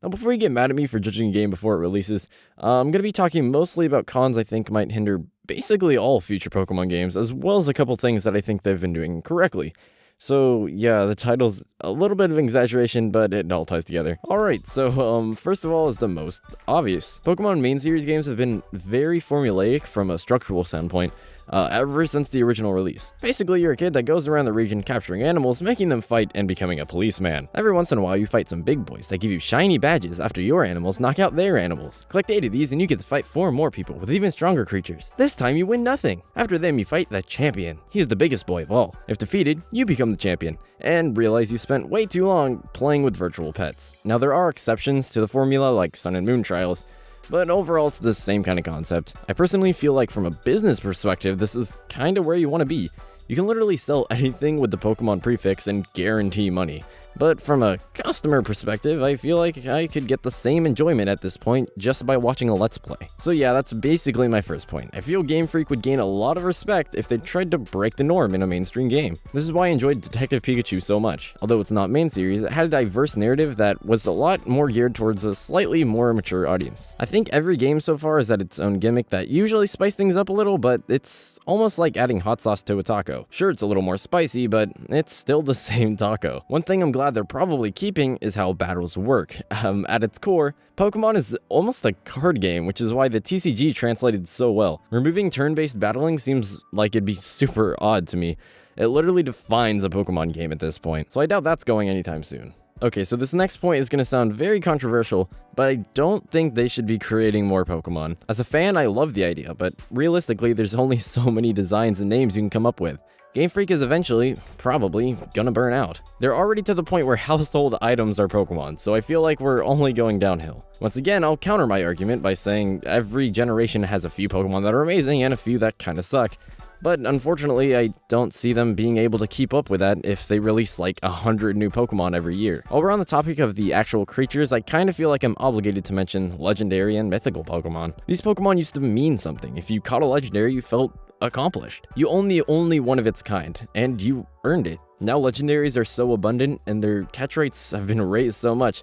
Now, before you get mad at me for judging a game before it releases, I'm going to be talking mostly about cons I think might hinder basically all future Pokemon games, as well as a couple things that I think they've been doing correctly. So, yeah, the title's a little bit of an exaggeration, but it all ties together. Alright, so, first of all is the most obvious. Pokemon main series games have been very formulaic from a structural standpoint, ever since the original release. Basically, you're a kid that goes around the region capturing animals, making them fight, and becoming a policeman. Every once in a while, you fight some big boys that give you shiny badges after your animals knock out their animals. Collect 8 of these and you get to fight 4 more people with even stronger creatures. This time you win nothing. After them, you fight the champion. He's the biggest boy of all. If defeated, you become the champion, and realize you spent way too long playing with virtual pets. Now, there are exceptions to the formula like Sun and Moon trials, but overall it's the same kind of concept. I personally feel like from a business perspective, this is kind of where you want to be. You can literally sell anything with the Pokemon prefix and guarantee money. But from a customer perspective, I feel like I could get the same enjoyment at this point just by watching a Let's Play. So yeah, that's basically my first point. I feel Game Freak would gain a lot of respect if they tried to break the norm in a mainstream game. This is why I enjoyed Detective Pikachu so much. Although it's not main series, it had a diverse narrative that was a lot more geared towards a slightly more mature audience. I think every game so far has had its own gimmick that usually spice things up a little, but it's almost like adding hot sauce to a taco. Sure, it's a little more spicy, but it's still the same taco. One thing I'm glad they're probably keeping is how battles work. At its core, Pokemon is almost a card game, which is why the TCG translated so well. Removing turn-based battling seems like it'd be super odd to me. It literally defines a Pokemon game at this point, so I doubt that's going anytime soon. Okay, so this next point is going to sound very controversial, but I don't think they should be creating more Pokemon. As a fan, I love the idea, but realistically, there's only so many designs and names you can come up with. Game Freak is eventually, probably, gonna burn out. They're already to the point where household items are Pokemon, so I feel like we're only going downhill. Once again, I'll counter my argument by saying every generation has a few Pokemon that are amazing and a few that kinda suck. But unfortunately, I don't see them being able to keep up with that if they release like 100 new Pokemon every year. While we're on the topic of the actual creatures, I kind of feel like I'm obligated to mention legendary and mythical Pokemon. These Pokemon used to mean something. If you caught a legendary, you felt accomplished. You own the only one of its kind, and you earned it. Now legendaries are so abundant, and their catch rates have been raised so much,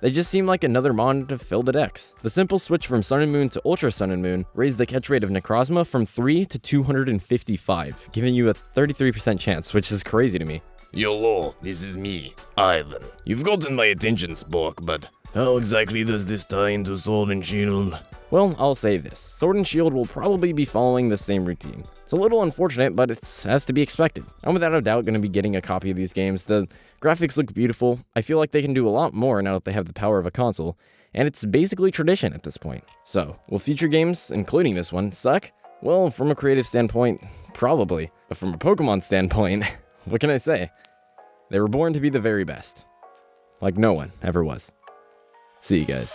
they just seem like another mon to fill the decks. The simple switch from Sun and Moon to Ultra Sun and Moon raised the catch rate of Necrozma from 3 to 255, giving you a 33% chance, which is crazy to me. YOLO, this is me, Ivan. You've gotten my attention, Spork, but how exactly does this tie into Sword and Shield? Well, I'll say this. Sword and Shield will probably be following the same routine. It's a little unfortunate, but it has to be expected. I'm without a doubt going to be getting a copy of these games. The graphics look beautiful. I feel like they can do a lot more now that they have the power of a console, and it's basically tradition at this point. So, will future games, including this one, suck? Well, from a creative standpoint, probably. But from a Pokemon standpoint, what can I say? They were born to be the very best. Like no one ever was. See you guys.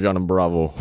John and Bravo.